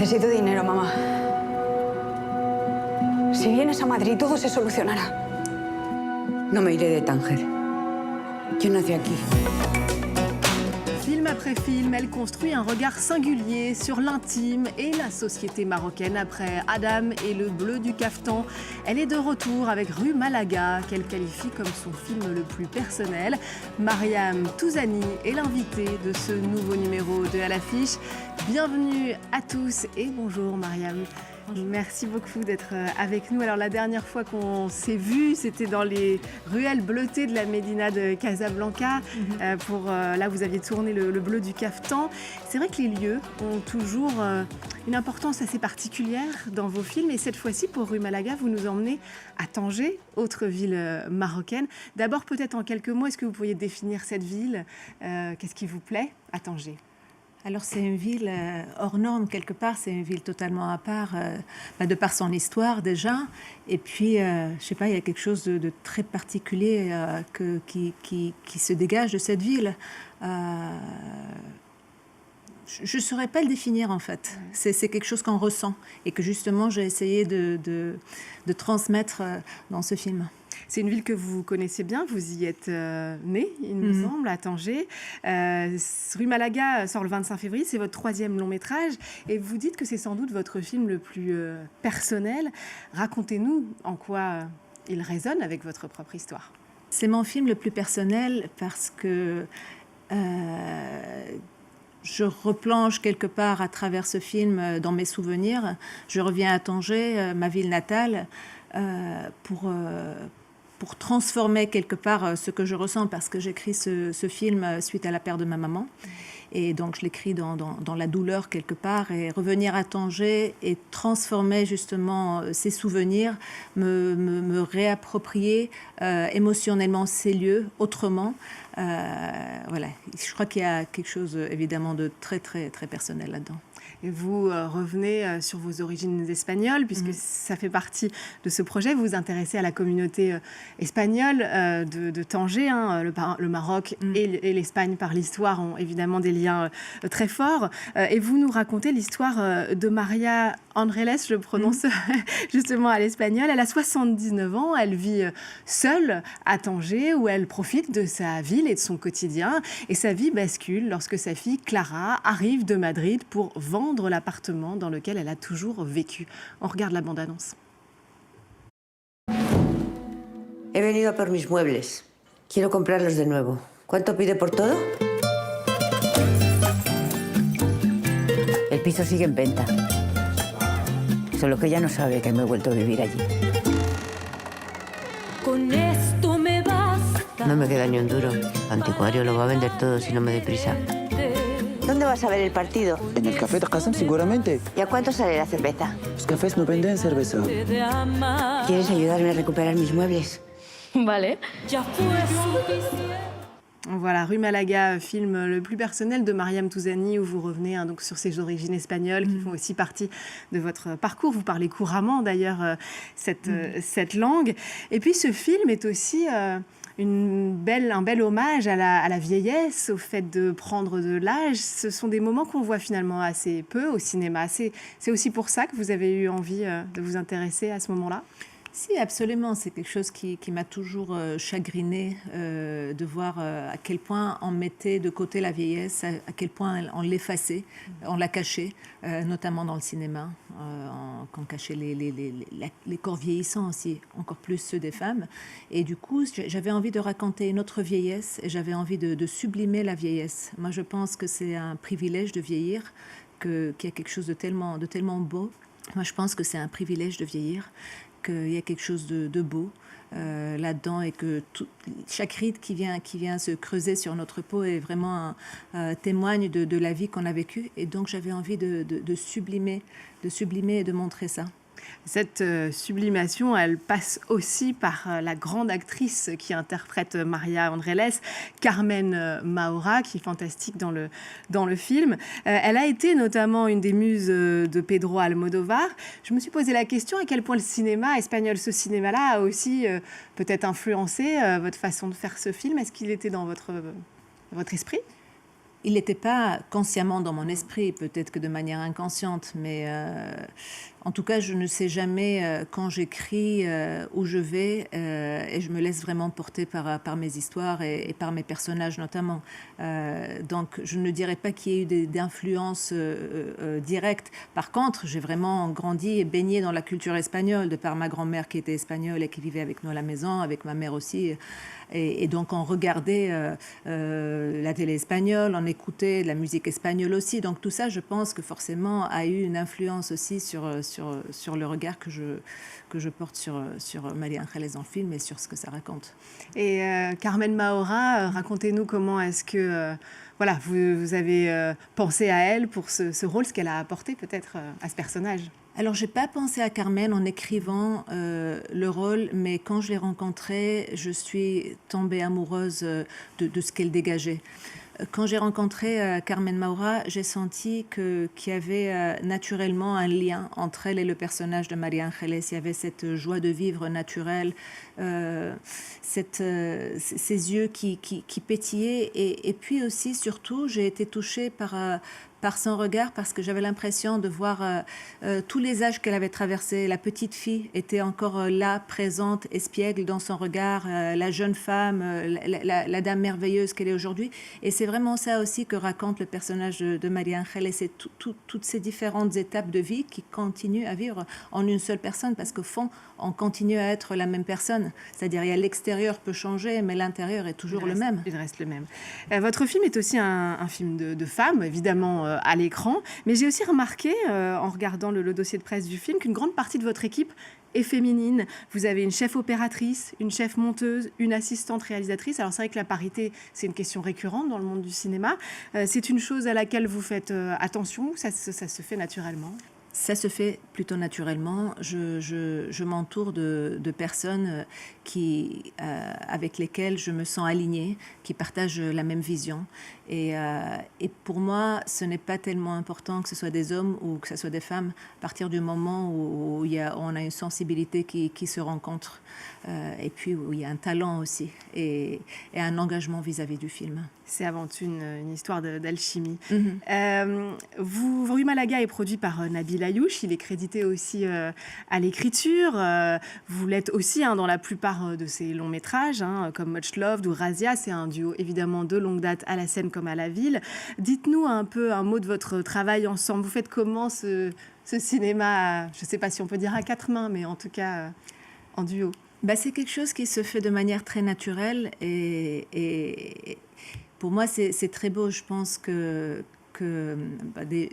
Necesito dinero, mamá. Si vienes a Madrid, todo se solucionará. No me iré de Tánger. Yo nací aquí. Film après film, elle construit un regard singulier sur l'intime et la société marocaine. Après Adam et le bleu du caftan, elle est de retour avec Rue Malaga, qu'elle qualifie comme son film le plus personnel. Mariam Touzani est l'invitée de ce nouveau numéro de À l'affiche. Bienvenue à tous et bonjour Mariam. Merci beaucoup d'être avec nous. Alors la dernière fois qu'on s'est vu, c'était dans les ruelles bleutées de la Médina de Casablanca. Là, vous aviez tourné le bleu du caftan. C'est vrai que les lieux ont toujours une importance assez particulière dans vos films. Et cette fois-ci, pour Rue Malaga, vous nous emmenez à Tanger, autre ville marocaine. D'abord, peut-être en quelques mots, est-ce que vous pourriez définir cette ville ? Qu'est-ce qui vous plaît à Tanger ? Alors c'est une ville hors norme quelque part, c'est une ville totalement à part, de par son histoire déjà. Et puis, je sais pas, il y a quelque chose de très particulier qui se dégage de cette ville. Je ne saurais pas le définir en fait. C'est quelque chose qu'on ressent et que justement j'ai essayé de transmettre dans ce film. C'est une ville que vous connaissez bien, vous y êtes né, il me semble, à Tanger. Rue Malaga sort le 25 février, c'est votre 3e long métrage et vous dites que c'est sans doute votre film le plus personnel. Racontez-nous en quoi il résonne avec votre propre histoire. C'est mon film le plus personnel parce que je replonge quelque part à travers ce film dans mes souvenirs. Je reviens à Tanger, ma ville natale, pour transformer quelque part ce que je ressens parce que j'écris ce film suite à la perte de ma maman. Et donc, je l'écris dans la douleur quelque part. Et revenir à Tanger et transformer justement ces souvenirs, me réapproprier émotionnellement ces lieux autrement. Voilà. Je crois qu'il y a quelque chose évidemment de très, très, très personnel là-dedans. Et vous revenez sur vos origines espagnoles, puisque ça fait partie de ce projet. Vous vous intéressez à la communauté espagnole de Tanger. Le Maroc et l'Espagne, par l'histoire, ont évidemment des liens très forts. Et vous nous racontez l'histoire de Maria Andrés, je prononce justement à l'espagnol. Elle a 79 ans, elle vit seule à Tanger, où elle profite de sa ville et de son quotidien. Et sa vie bascule lorsque sa fille Clara arrive de Madrid pour vendre l'appartement dans lequel elle a toujours vécu. On regarde la bande-annonce. He venido a por mis muebles. Quiero comprarlos de nuevo. ¿Cuánto pide por todo? El piso sigue en venta. Solo que ella no sabe que me he vuelto a vivir allí. Con esto me basta. No me queda ni un duro. Anticuario lo va a vender todo si no me doy prisa. ¿Dónde vas a ver el partido? En el café de Qassem, seguramente. ¿Y a cuánto sale la cerveza? Los cafés no venden cerveza. ¿Quieres ayudarme a recuperar mis muebles? Vale. Ya fue suficiente. Voilà, Rue Malaga, film le plus personnel de Mariam Touzani, où vous revenez donc sur ses origines espagnoles qui font aussi partie de votre parcours. Vous parlez couramment d'ailleurs cette langue. Et puis ce film est aussi un bel hommage à la vieillesse, au fait de prendre de l'âge. Ce sont des moments qu'on voit finalement assez peu au cinéma. C'est aussi pour ça que vous avez eu envie de vous intéresser à ce moment-là ? Si, absolument. C'est quelque chose qui m'a toujours chagrinée de voir à quel point on mettait de côté la vieillesse, à quel point on l'effaçait, on la cachait, notamment dans le cinéma, qu'on cachait les corps vieillissants aussi, encore plus ceux des femmes. Et du coup, j'avais envie de raconter une autre vieillesse et j'avais envie de sublimer la vieillesse. Moi, je pense que c'est un privilège de vieillir, qu'il y a quelque chose de tellement beau. Moi, je pense que c'est un privilège de vieillir, qu'il y a quelque chose de beau là-dedans et que chaque ride qui vient se creuser sur notre peau est vraiment témoigne de la vie qu'on a vécue. Et donc, j'avais envie de sublimer et de montrer ça. Cette sublimation, elle passe aussi par la grande actrice qui interprète Maria Andrés, Carmen Maura, qui est fantastique dans le film. Elle a été notamment une des muses de Pedro Almodóvar. Je me suis posé la question à quel point le cinéma espagnol, ce cinéma-là, a aussi peut-être influencé votre façon de faire ce film. Est-ce qu'il était dans votre esprit ? il n'était pas consciemment dans mon esprit, peut-être que de manière inconsciente, mais en tout cas, je ne sais jamais quand j'écris où je vais et je me laisse vraiment porter par mes histoires et par mes personnages notamment. Donc, je ne dirais pas qu'il y ait eu d'influence directe. Par contre, j'ai vraiment grandi et baigné dans la culture espagnole de par ma grand-mère qui était espagnole et qui vivait avec nous à la maison, avec ma mère aussi. Et donc, on regardait la télé espagnole, on écoutait de la musique espagnole aussi. Donc, tout ça, je pense que forcément, a eu une influence aussi sur le regard que je porte sur María Ángeles dans le film et sur ce que ça raconte. Et Carmen Maura, racontez-nous comment est-ce que voilà, vous avez pensé à elle pour ce rôle, ce qu'elle a apporté peut-être à ce personnage. Alors, j'ai pas pensé à Carmen en écrivant le rôle, mais quand je l'ai rencontrée, je suis tombée amoureuse de ce qu'elle dégageait. Quand j'ai rencontré Carmen Maura, j'ai senti qu'il y avait naturellement un lien entre elle et le personnage de María Ángeles. Il y avait cette joie de vivre naturelle, ces yeux qui pétillaient. Et puis aussi, surtout, j'ai été touchée par son regard, parce que j'avais l'impression de voir tous les âges qu'elle avait traversés. La petite fille était encore là, présente, espiègle dans son regard, la jeune femme, la dame merveilleuse qu'elle est aujourd'hui. Et c'est vraiment ça aussi que raconte le personnage de María Ángeles, c'est toutes ces différentes étapes de vie qui continuent à vivre en une seule personne, parce qu'au fond, on continue à être la même personne. C'est-à-dire, l'extérieur peut changer, mais l'intérieur est toujours le même. Il reste le même. Votre film est aussi un film de femmes, évidemment, à l'écran. Mais j'ai aussi remarqué, en regardant le dossier de presse du film, qu'une grande partie de votre équipe est féminine. Vous avez une chef opératrice, une chef monteuse, une assistante réalisatrice. Alors c'est vrai que la parité, c'est une question récurrente dans le monde du cinéma. C'est une chose à laquelle vous faites attention ou ça se fait naturellement ? Ça se fait plutôt naturellement. Je m'entoure de personnes avec lesquelles je me sens alignée, qui partagent la même vision. Et pour moi, ce n'est pas tellement important que ce soit des hommes ou que ce soit des femmes, à partir du moment où on a une sensibilité qui se rencontre, et puis où il y a un talent aussi, et un engagement vis-à-vis du film. C'est avant tout une histoire d'alchimie. Rue Malaga est produit par Nabil Ayouch. Il est crédité aussi à l'écriture. Vous l'êtes aussi dans la plupart de ses longs métrages, comme Much Loved ou Razia. C'est un duo évidemment de longue date à la scène comme à la ville. Dites-nous un mot de votre travail ensemble. Vous faites comment ce cinéma, je ne sais pas si on peut dire à quatre mains, mais en tout cas en duo? C'est quelque chose qui se fait de manière très naturelle et pour moi, c'est très beau. Je pense que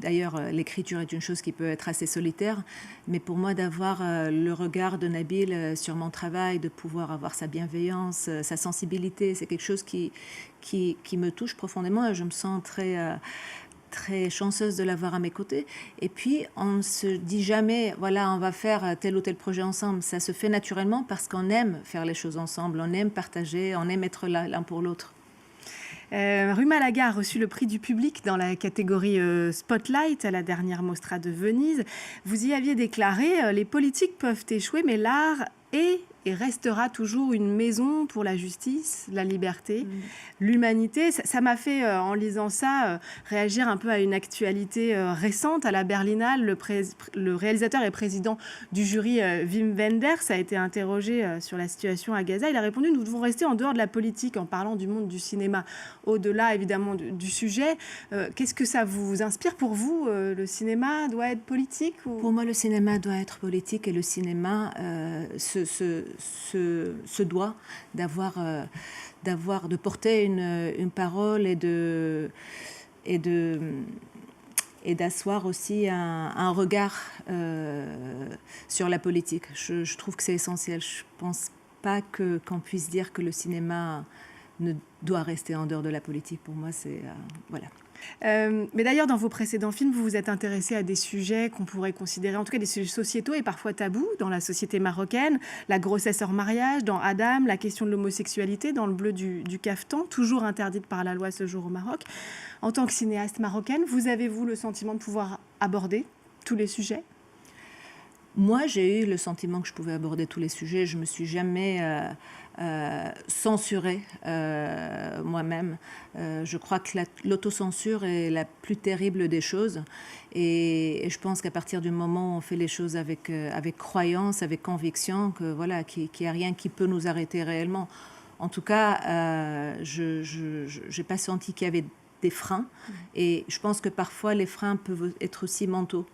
d'ailleurs, l'écriture est une chose qui peut être assez solitaire, mais pour moi, d'avoir le regard de Nabil sur mon travail, de pouvoir avoir sa bienveillance, sa sensibilité, c'est quelque chose qui me touche profondément et je me sens très chanceuse de l'avoir à mes côtés. Et puis, on ne se dit jamais, voilà, on va faire tel ou tel projet ensemble. Ça se fait naturellement parce qu'on aime faire les choses ensemble, on aime partager, on aime être là l'un pour l'autre. Rue Malaga a reçu le prix du public dans la catégorie Spotlight à la dernière Mostra de Venise. Vous y aviez déclaré « Les politiques peuvent échouer, mais l'art est et restera toujours une maison pour la justice, la liberté, l'humanité ». Ça m'a fait, en lisant ça, réagir un peu à une actualité récente. À la Berlinale, le réalisateur et président du jury, Wim Wenders, a été interrogé sur la situation à Gaza. Il a répondu « Nous devons rester en dehors de la politique » en parlant du monde du cinéma. Au-delà, évidemment, du sujet, qu'est-ce que ça vous inspire pour vous ? Le cinéma doit être politique ou... Pour moi, le cinéma doit être politique et le cinéma se doit de porter une parole et d'asseoir aussi un regard sur la politique. Je trouve que c'est essentiel. Je ne pense pas qu'on puisse dire que le cinéma ne doit rester en dehors de la politique. Pour moi, c'est... voilà. Mais d'ailleurs, dans vos précédents films, vous vous êtes intéressé à des sujets qu'on pourrait considérer, en tout cas des sujets sociétaux et parfois tabous dans la société marocaine. La grossesse hors mariage, dans Adam, la question de l'homosexualité, dans Le Bleu du Caftan, toujours interdite par la loi ce jour au Maroc. En tant que cinéaste marocaine, vous avez-vous le sentiment de pouvoir aborder tous les sujets ? Moi, j'ai eu le sentiment que je pouvais aborder tous les sujets. Je ne me suis jamais censurée moi-même. Je crois que l'autocensure est la plus terrible des choses. Et je pense qu'à partir du moment où on fait les choses avec croyance, avec conviction, que voilà, qu'il n'y a rien qui peut nous arrêter réellement. En tout cas, je n'ai pas senti qu'il y avait des freins. Et je pense que parfois, les freins peuvent être aussi mentaux.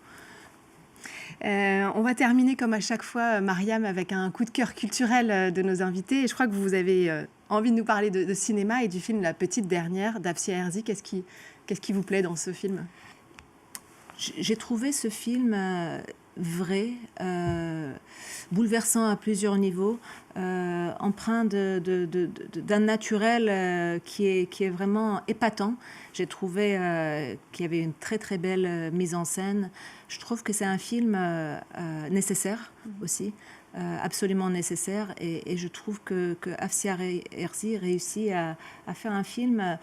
On va terminer comme à chaque fois, Mariam, avec un coup de cœur culturel de nos invités. Et je crois que vous avez envie de nous parler de cinéma et du film La Petite Dernière d'Afsia Herzi. Qu'est-ce qui vous plaît dans ce film ? J'ai trouvé ce film vrai, bouleversant à plusieurs niveaux, empreint d'un naturel qui est vraiment épatant. J'ai trouvé qu'il y avait une très très belle mise en scène. Je trouve que c'est un film nécessaire aussi, absolument nécessaire. Et je trouve que Afsia Herzi réussit à faire un film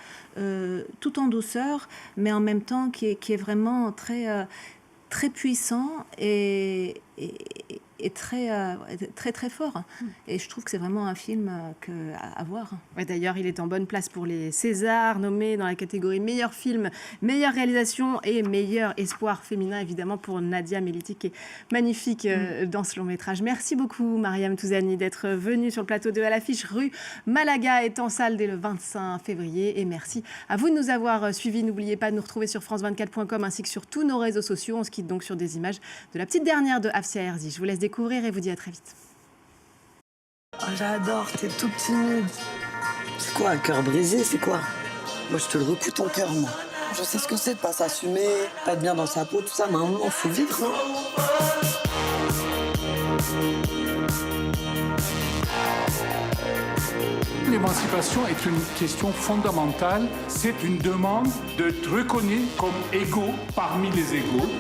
tout en douceur, mais en même temps qui est vraiment très puissant et très très fort. Et je trouve que c'est vraiment un film à voir. Ouais, d'ailleurs, il est en bonne place pour les Césars, nommé dans la catégorie meilleur film, meilleure réalisation et meilleur espoir féminin, évidemment, pour Nadia Meliti, qui est magnifique dans ce long métrage. Merci beaucoup, Mariam Touzani, d'être venue sur le plateau de À l'affiche. Rue Malaga est en salle dès le 25 février. Et merci à vous de nous avoir suivis. N'oubliez pas de nous retrouver sur france24.com ainsi que sur tous nos réseaux sociaux. On se quitte donc sur des images de La Petite Dernière de Afsia Herzi. Je vous laisse découvrir et vous dis à très vite. Oh, j'adore, t'es tout timide. C'est quoi, un cœur brisé, c'est quoi? Moi, je te le recoue ton cœur, moi. Je sais ce que c'est de pas s'assumer, pas être bien dans sa peau, tout ça, mais à un moment, faut vivre, non? L'émancipation est une question fondamentale. C'est une demande d'être reconnu comme égaux parmi les égaux.